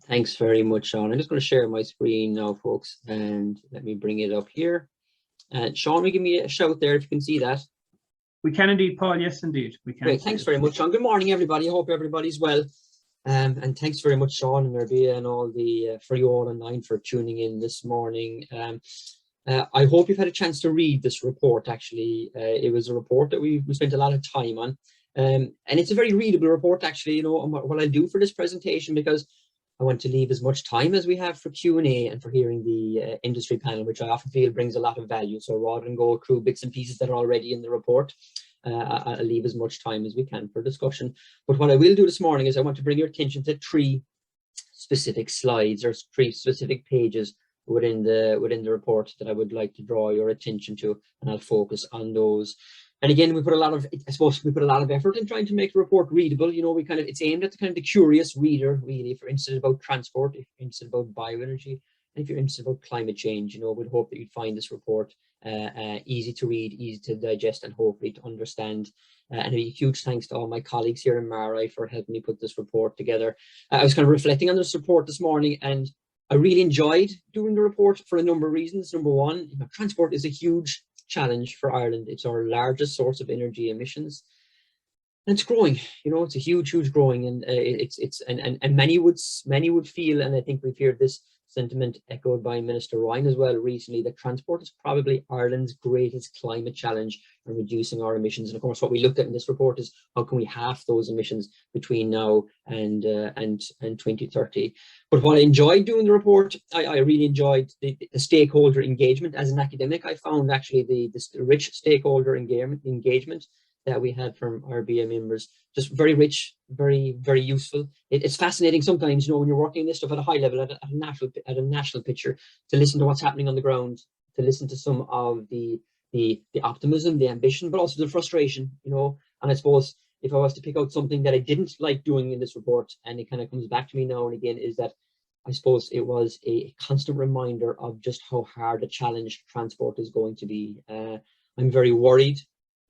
Thanks very much, Sean. I'm just going to share my screen now, folks, and let me bring it up here. Sean, will you give me a shout there if you can see that? We can indeed, Paul. Yes, indeed. We can. Great. Thanks very much, Sean. Good morning, everybody. I hope everybody's well. And thanks very much, Sean and Rabia and all the for you all online for tuning in this morning. I hope you've had a chance to read this report. Actually, it was a report that we spent a lot of time on, and it's a very readable report. Actually, what I do for this presentation, because I want to leave as much time as we have for Q&A and for hearing the industry panel, which I often feel brings a lot of value. So rather than go through bits and pieces that are already in the report, I'll leave as much time as we can for discussion. But what I will do this morning is I want to bring your attention to 3 specific slides or 3 specific pages within the report that I would like to draw your attention to, and I'll focus on those. And again, we put a lot of effort in trying to make the report readable. It's aimed at the curious reader, really. If you're interested about transport, if you're interested about bioenergy, and if you're interested about climate change, we'd hope that you'd find this report easy to read, easy to digest, and hopefully to understand. And a huge thanks to all my colleagues here in Marai for helping me put this report together. I was kind of reflecting on this report this morning, and I really enjoyed doing the report for a number of reasons. Number one, transport is a huge challenge for Ireland. It's our largest source of energy emissions, and it's growing. It's a huge growing, and and many would feel, and I think we've heard this sentiment echoed by Minister Ryan as well recently, that transport is probably Ireland's greatest climate challenge in reducing our emissions. And of course, what we looked at in this report is how can we halve those emissions between now and 2030. But what I enjoyed doing the report, I really enjoyed the stakeholder engagement. As an academic, I found actually the rich stakeholder engagement that we had from our BA members just very rich, very useful. It's fascinating sometimes, when you're working this stuff at a high level, at a national picture, to listen to what's happening on the ground, to listen to some of the optimism, the ambition, but also the frustration, And I suppose if I was to pick out something that I didn't like doing in this report, and it kind of comes back to me now and again, is that I suppose it was a constant reminder of just how hard a challenge transport is going to be. I'm very worried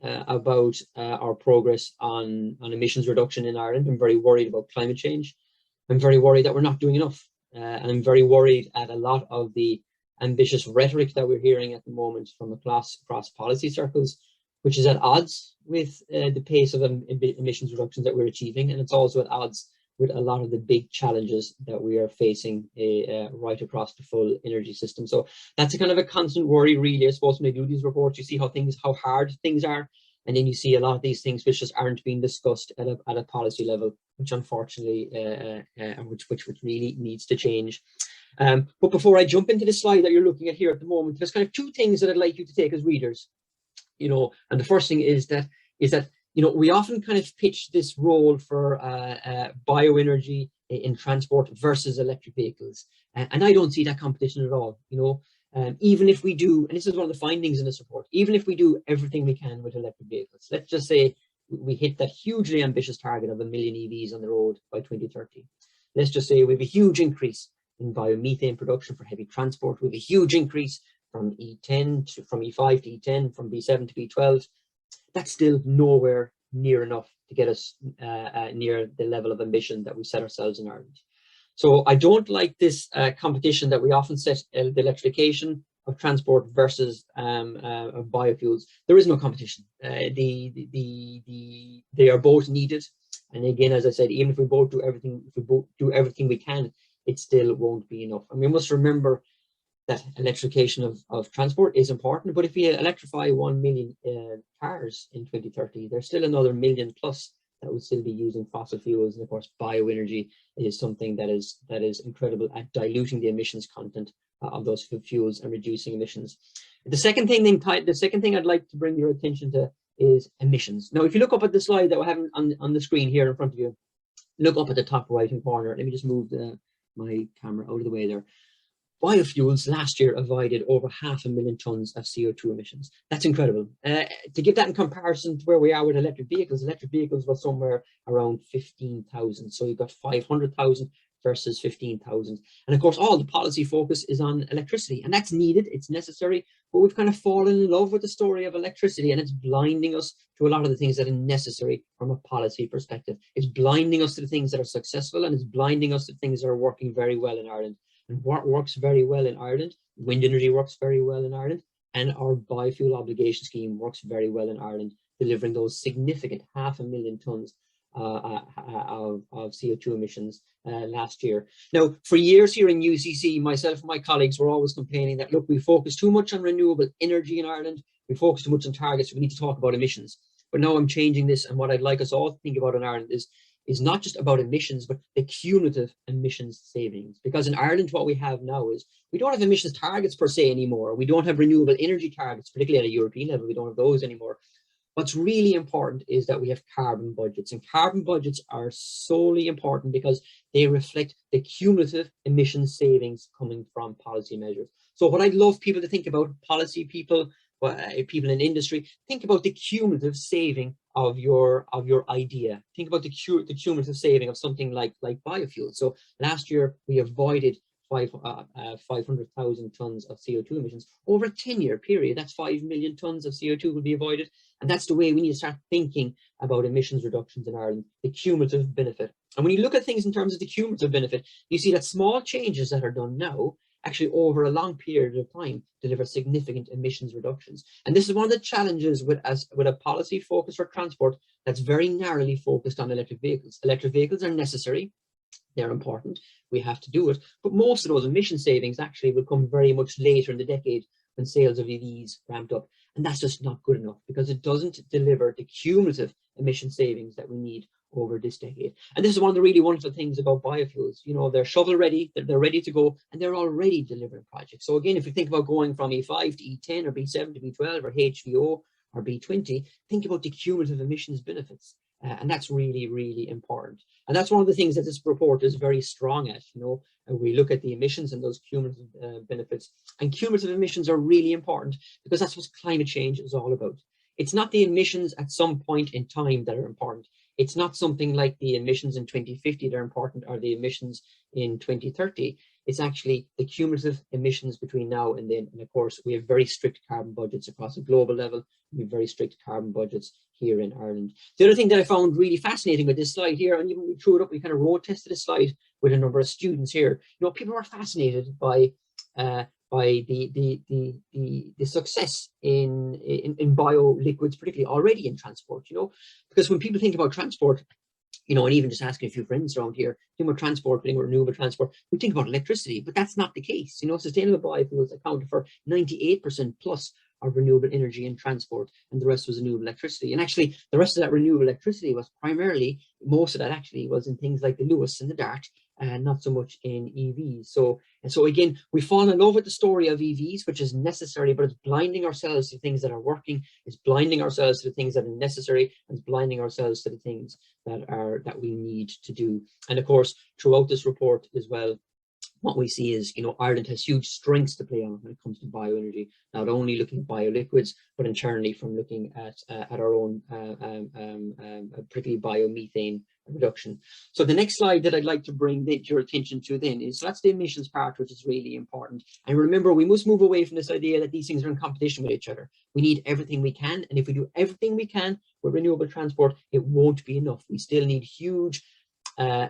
about our progress on emissions reduction in Ireland. I'm very worried about climate change. I'm very worried that we're not doing enough. And I'm very worried at a lot of the ambitious rhetoric that we're hearing at the moment from across policy circles, which is at odds with the pace of emissions reductions that we're achieving. And it's also at odds with a lot of the big challenges that we are facing right across the full energy system. So that's a kind of a constant worry, really. I suppose when I do these reports, you see how hard things are, and then you see a lot of these things which just aren't being discussed at a policy level, which unfortunately, which really needs to change. But before I jump into the slide that you're looking at here at the moment, there's kind of 2 things that I'd like you to take as readers. And the first thing is that we often kind of pitch this role for bioenergy in transport versus electric vehicles. And I don't see that competition at all. Even if we do, and this is one of the findings in this report, even if we do everything we can with electric vehicles, let's just say we hit that hugely ambitious target of 1 million EVs on the road by 2030. Let's just say we have a huge increase in biomethane production for heavy transport. We have a huge increase from from E5 to E10, from B7 to B12. That's still nowhere near enough to get us near the level of ambition that we set ourselves in Ireland. So I don't like this competition that we often set the electrification of transport versus biofuels. There is no competition. They are both needed. And again, as I said, even if we both do everything we can, it still won't be enough. And we must remember that electrification of transport is important, but if we electrify 1 million cars in 2030, there's still another million plus that will still be using fossil fuels. And of course, bioenergy is something that is incredible at diluting the emissions content of those fuels and reducing emissions. The second thing I'd like to bring your attention to is emissions. Now, if you look up at the slide that we have on the screen here in front of you, look up at the top right hand corner. Let me just move my camera out of the way there. Biofuels last year avoided over 500,000 tons of CO2 emissions. That's incredible. To give that in comparison to where we are with electric vehicles were somewhere around 15,000. So you've got 500,000 versus 15,000. And of course, all the policy focus is on electricity, and that's needed, it's necessary, but we've kind of fallen in love with the story of electricity, and it's blinding us to a lot of the things that are necessary from a policy perspective. It's blinding us to the things that are successful, and it's blinding us to things that are working very well in Ireland. And what works very well in Ireland, wind energy works very well in Ireland, and our biofuel obligation scheme works very well in Ireland, delivering those significant 500,000 tonnes of CO2 emissions last year. Now, for years here in UCC, myself and my colleagues were always complaining that, look, we focus too much on renewable energy in Ireland, we focus too much on targets, we need to talk about emissions. But now I'm changing this, and what I'd like us all to think about in Ireland is not just about emissions, but the cumulative emissions savings. Because in Ireland, what we have now is we don't have emissions targets per se anymore. We don't have renewable energy targets, particularly at a European level. We don't have those anymore. What's really important is that we have carbon budgets, and carbon budgets are solely important because they reflect the cumulative emissions savings coming from policy measures. So what I'd love people to think about, policy people, people in industry, think about the cumulative saving of your idea. Think about the cumulative saving of something like biofuel. So last year we avoided 500,000 tons of CO2 emissions over a 10-year period. That's 5 million tons of CO2 will be avoided. And that's the way we need to start thinking about emissions reductions in Ireland, the cumulative benefit. And when you look at things in terms of the cumulative benefit, you see that small changes that are done now actually over a long period of time deliver significant emissions reductions. And this is one of the challenges with a policy focus for transport that's very narrowly focused on electric vehicles. Electric vehicles are necessary. They're important. We have to do it. But most of those emission savings actually will come very much later in the decade when sales of EVs ramped up. And that's just not good enough because it doesn't deliver the cumulative emission savings that we need over this decade. And this is one of the really wonderful things about biofuels. You know, they're shovel ready, they're ready to go, and they're already delivering projects. So again, if you think about going from E5 to E10 or B7 to B12 or HVO or B20, think about the cumulative emissions benefits. And that's really, really important. And that's one of the things that this report is very strong at. You know, we look at the emissions and those cumulative benefits. And cumulative emissions are really important because that's what climate change is all about. It's not the emissions at some point in time that are important. It's not something like the emissions in 2050 that are important or the emissions in 2030. It's actually the cumulative emissions between now and then. And of course, we have very strict carbon budgets across a global level. We have very strict carbon budgets here in Ireland. The other thing that I found really fascinating with this slide here, and even when we threw it up, we kind of road tested this slide with a number of students here. You know, people are fascinated by the success in bioliquids, particularly already in transport, you know, because when people think about transport, you know, and even just asking a few friends around here, think about transport, think about renewable transport, we think about electricity, but that's not the case. You know, sustainable biofuels accounted for 98% plus of renewable energy in transport, and the rest was renewable electricity. And actually, the rest of that renewable electricity was primarily, most of that actually was in things like the Lewis and the Dart, and not so much in EVs. So again, we fall in love with the story of EVs, which is necessary, but it's blinding ourselves to things that are working. It's blinding ourselves to the things that are necessary, and it's blinding ourselves to the things that we need to do. And of course, throughout this report as well, what we see is, you know, Ireland has huge strengths to play on when it comes to bioenergy, not only looking at bioliquids, but internally from looking at our own, particularly biomethane reduction. So the next slide that I'd like to bring your attention to then is, so that's the emissions part, which is really important. And remember, we must move away from this idea that these things are in competition with each other. We need everything we can. And if we do everything we can with renewable transport, it won't be enough. We still need huge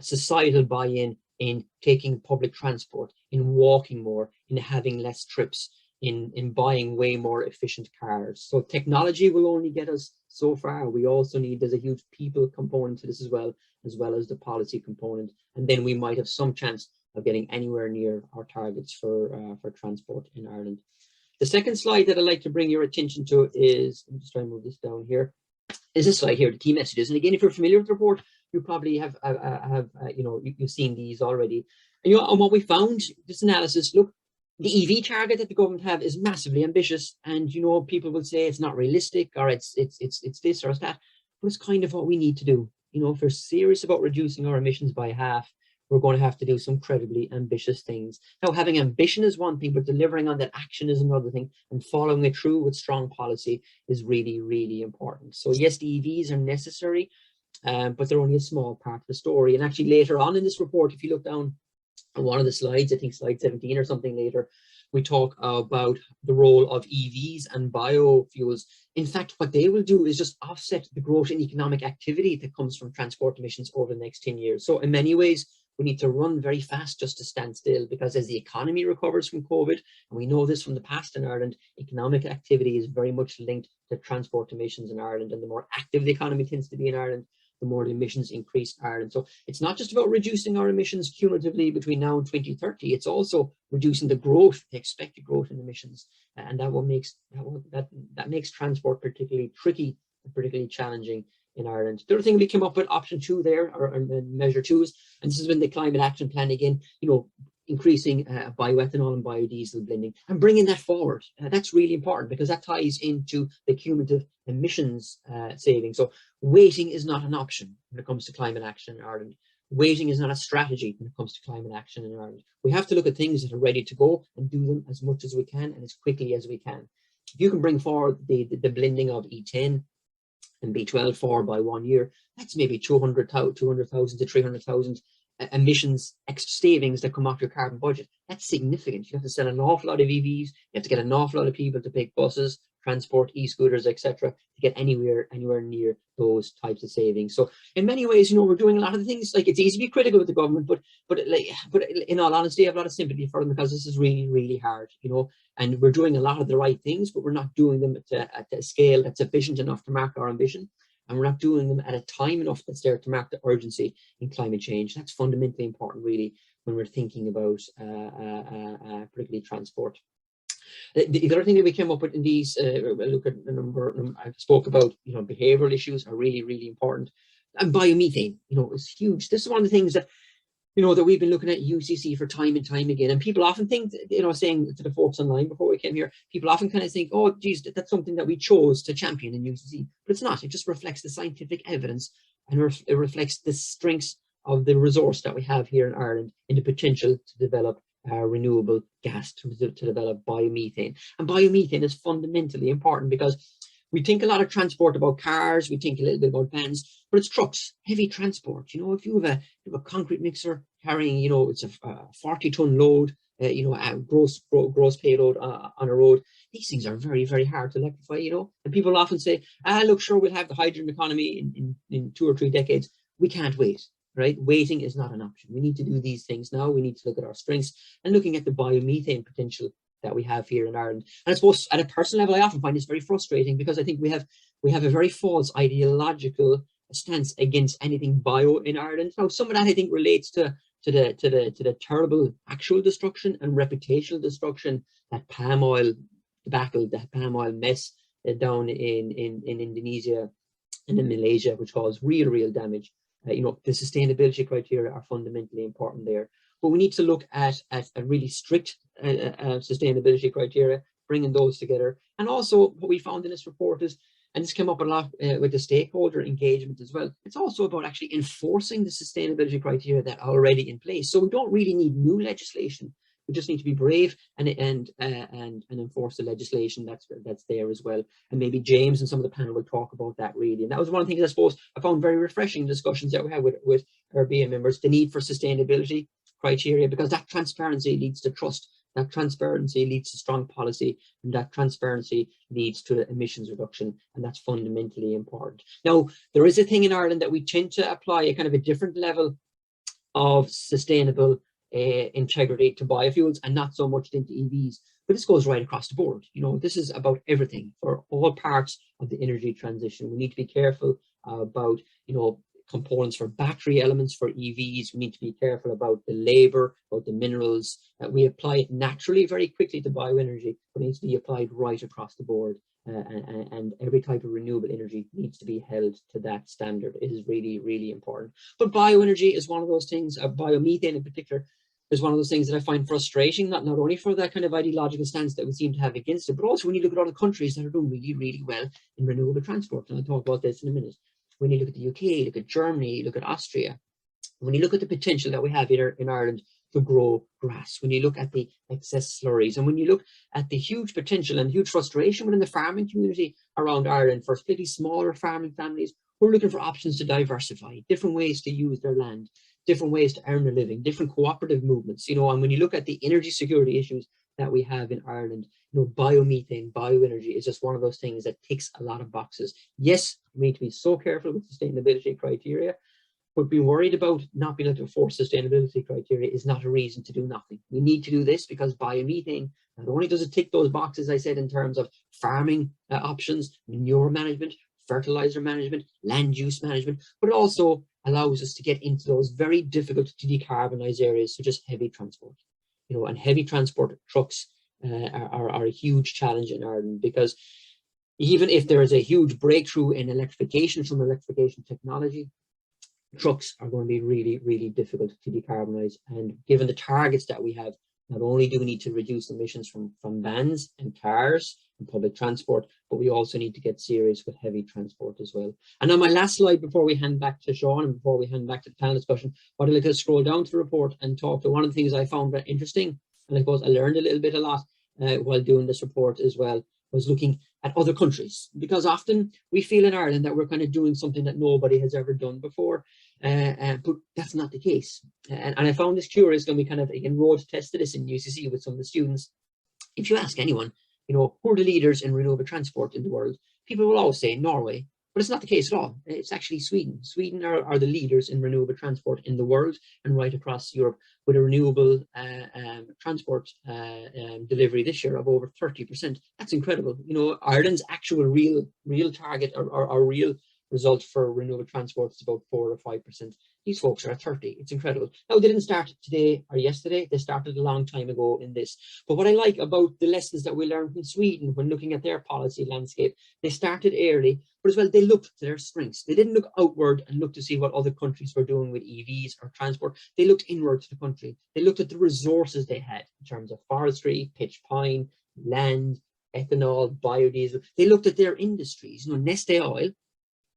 societal buy-in in taking public transport, in walking more, in having less trips, in buying way more efficient cars. So technology will only get us so far. We also need, there's a huge people component to this as well as the policy component. And then we might have some chance of getting anywhere near our targets for transport in Ireland. The second slide that I'd like to bring your attention to is, let me just try and move this down here, is this slide here, the key messages. And again, if you're familiar with the report, you probably have you know, you've seen these already. And, you know, and what we found, this analysis, look, the EV target that the government have is massively ambitious, and, you know, people will say it's not realistic, or it's this or it's that, but it's kind of what we need to do. You know, if we're serious about reducing our emissions by half, we're going to have to do some incredibly ambitious things. Now, having ambition is one thing, but delivering on that action is another thing, and following it through with strong policy is really, really important. So yes, the EVs are necessary, but they're only a small part of the story. And actually later on in this report, if you look down on one of the slides, I think slide 17 or something later, we talk about the role of EVs and biofuels. In fact, what they will do is just offset the growth in economic activity that comes from transport emissions over the next 10 years. So in many ways, we need to run very fast just to stand still, because as the economy recovers from COVID, and we know this from the past in Ireland, economic activity is very much linked to transport emissions in Ireland. And the more active the economy tends to be in Ireland, the more the emissions increase in Ireland. So it's not just about reducing our emissions cumulatively between now and 2030, it's also reducing the growth, the expected growth in emissions. And that makes transport particularly tricky and particularly challenging in Ireland. The other thing we came up with, option 2 there, or measure 2, is, and this has been the climate action plan again, increasing bioethanol and biodiesel blending and bringing that forward. That's really important, because that ties into the cumulative emissions savings. So waiting is not an option when it comes to climate action in Ireland. Waiting is not a strategy when it comes to climate action in Ireland. We have to look at things that are ready to go and do them as much as we can and as quickly as we can. If you can bring forward the blending of E10 and B12 forward by 1 year, that's maybe 200,000 to 300,000 emissions extra savings that come off your carbon budget. That's significant. You have to sell an awful lot of EVs. You have to get an awful lot of people to take buses, transport, e-scooters, etc., to get anywhere near those types of savings. So in many ways, we're doing a lot of things. Like, it's easy to be critical of the government, but in all honesty, I have a lot of sympathy for them, because this is really, really hard, and we're doing a lot of the right things, but we're not doing them at a scale that's sufficient enough to mark our ambition. And we're not doing them at a time enough that's there to mark the urgency in climate change. That's fundamentally important, really, when we're thinking about particularly transport. The other thing that we came up with in these, look at the number I spoke about, behavioral issues are really, really important. And biomethane, is huge. This is one of the things that, that we've been looking at UCC for time and time again. And people often think, saying to the folks online before we came here, people often kind of think, oh, geez, that's something that we chose to champion in UCC. But it's not. It just reflects the scientific evidence, and it reflects the strengths of the resource that we have here in Ireland in the potential to develop renewable gas, to develop biomethane. And biomethane is fundamentally important, because we think a lot of transport about cars, we think a little bit about vans, but it's trucks, heavy transport. If you have a concrete mixer carrying, it's a 40-ton load, a gross payload on a road, these things are very, very hard to electrify, And people often say, look, sure, we'll have the hydrogen economy in 2 or 3 decades. We can't wait, right? Waiting is not an option. We need to do these things now. We need to look at our strengths, and looking at the biomethane potential that we have here in Ireland. And I suppose at a personal level, I often find this very frustrating, because I think we have a very false ideological stance against anything bio in Ireland. Now, some of that I think relates to the terrible actual destruction and reputational destruction that palm oil debacle, that palm oil mess down in Indonesia and in Malaysia, which caused real damage. The sustainability criteria are fundamentally important there. But we need to look at a really strict sustainability criteria, bringing those together. And also what we found in this report is, and this came up a lot with the stakeholder engagement as well, it's also about actually enforcing the sustainability criteria that are already in place. So we don't really need new legislation. We just need to be brave and enforce the legislation that's there as well. And maybe James and some of the panel will talk about that really. And that was one of the things I suppose I found very refreshing in discussions that we had with our BA members, the need for sustainability criteria, because that transparency leads to trust, that transparency leads to strong policy, and that transparency leads to emissions reduction, and that's fundamentally important. Now, there is a thing in Ireland that we tend to apply a kind of a different level of sustainable integrity to biofuels, and not so much into EVs, but this goes right across the board. This is about everything for all parts of the energy transition. We need to be careful about, components for battery elements for EVs. We need to be careful about the labor, about the minerals. We apply it naturally very quickly to bioenergy, but it needs to be applied right across the board. And every type of renewable energy needs to be held to that standard. It is really, really important. But bioenergy is one of those things, biomethane in particular, is one of those things that I find frustrating, not only for that kind of ideological stance that we seem to have against it, but also when you look at other countries that are doing really, really well in renewable transport. And I'll talk about this in a minute. When you look at the UK, look at Germany, look at Austria, when you look at the potential that we have in Ireland to grow grass, when you look at the excess slurries, and when you look at the huge potential and huge frustration within the farming community around Ireland for slightly smaller farming families who are looking for options to diversify, different ways to use their land, different ways to earn a living, different cooperative movements, and when you look at the energy security issues that we have in Ireland, biomethane, bioenergy is just one of those things that ticks a lot of boxes. Yes, we need to be so careful with sustainability criteria, but being worried about not being able to enforce sustainability criteria is not a reason to do nothing. We need to do this because biomethane, not only does it tick those boxes I said in terms of farming options, manure management, fertilizer management, land use management, but it also allows us to get into those very difficult to decarbonize areas such as heavy transport. And heavy transport trucks are a huge challenge in Ireland, because even if there is a huge breakthrough in electrification from electrification technology, trucks are going to be really, really difficult to decarbonize. And given the targets that we have, not only do we need to reduce emissions from vans and cars and public transport, but we also need to get serious with heavy transport as well. And on my last slide, before we hand back to Sean and before we hand back to the panel discussion, I'd like to scroll down to the report and talk to one of the things I found very interesting, and I suppose I learned a lot while doing this report as well, was looking at other countries, because often we feel in Ireland that we're kind of doing something that nobody has ever done before, but that's not the case. And I found this curious when we kind of road tested this in UCC with some of the students. If you ask anyone, who are the leaders in renewable transport in the world, people will always say Norway, but it's not the case at all. It's actually Sweden. Sweden are the leaders in renewable transport in the world and right across Europe, with a renewable transport delivery this year of over 30%. That's incredible. Ireland's actual real target or real result for renewable transport is about 4 or 5%. These folks are at 30. It's incredible. Now, they didn't start today or yesterday. They started a long time ago in this. But what I like about the lessons that we learned from Sweden when looking at their policy landscape, they started early, but as well, they looked to their strengths. They didn't look outward and look to see what other countries were doing with EVs or transport. They looked inward to the country. They looked at the resources they had in terms of forestry, pitch pine, land, ethanol, biodiesel. They looked at their industries, Neste Oil,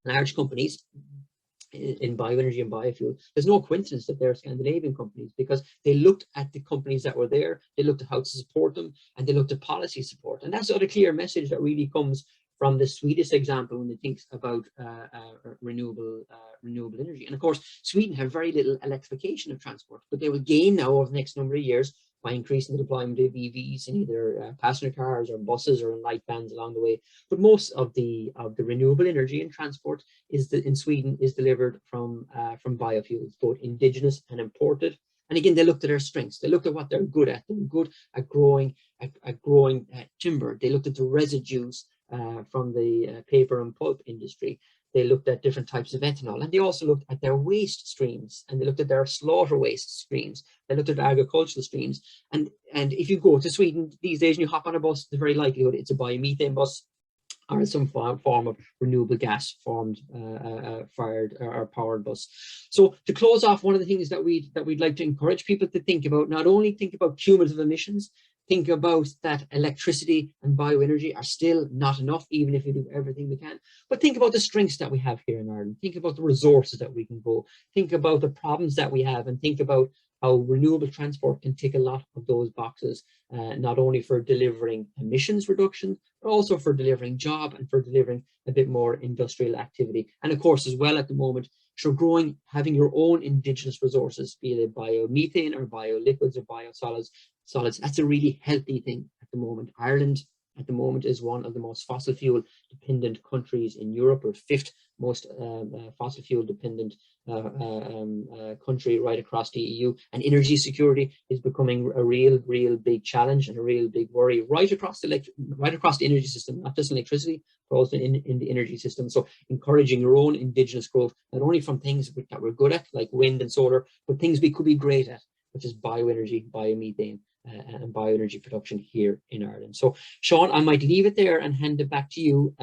large companies in bioenergy and biofuel. There's no coincidence that they're Scandinavian companies, because they looked at the companies that were there, they looked at how to support them, and they looked at policy support. And that's a clear message that really comes from the Swedish example when it thinks about renewable energy. And of course, Sweden have very little electrification of transport, but they will gain now over the next number of years by increasing the deployment of EVs in either passenger cars or buses or in light vans along the way. But most of the renewable energy in transport in Sweden is delivered from biofuels, both indigenous and imported. And again, they looked at their strengths. They looked at what they're good at. They're good at growing timber. They looked at the residues from the paper and pulp industry. They looked at different types of ethanol, and they also looked at their waste streams, and they looked at their slaughter waste streams. They looked at agricultural streams. And if you go to Sweden these days and you hop on a bus, the very likelihood it's a biomethane bus or some form of renewable gas fired or powered bus. So to close off, one of the things that we'd like to encourage people to think about, not only think about cumulative emissions, think about that electricity and bioenergy are still not enough, even if we do everything we can. But think about the strengths that we have here in Ireland. Think about the resources that we can grow. Think about the problems that we have, and think about how renewable transport can tick a lot of those boxes, not only for delivering emissions reduction, but also for delivering job and for delivering a bit more industrial activity. And of course, as well at the moment, so having your own indigenous resources, be it biomethane or bioliquids or biosolids, that's a really healthy thing at the moment. Ireland at the moment is one of the most fossil fuel dependent countries in Europe, or fifth most fossil fuel dependent country right across the EU. And energy security is becoming a real big challenge and a real big worry right across the energy system, not just electricity, but also in the energy system. So encouraging your own indigenous growth, not only from things that we're good at, like wind and solar, but things we could be great at, which is bioenergy, biomethane, and bioenergy production here in Ireland. So Sean, I might leave it there and hand it back to you.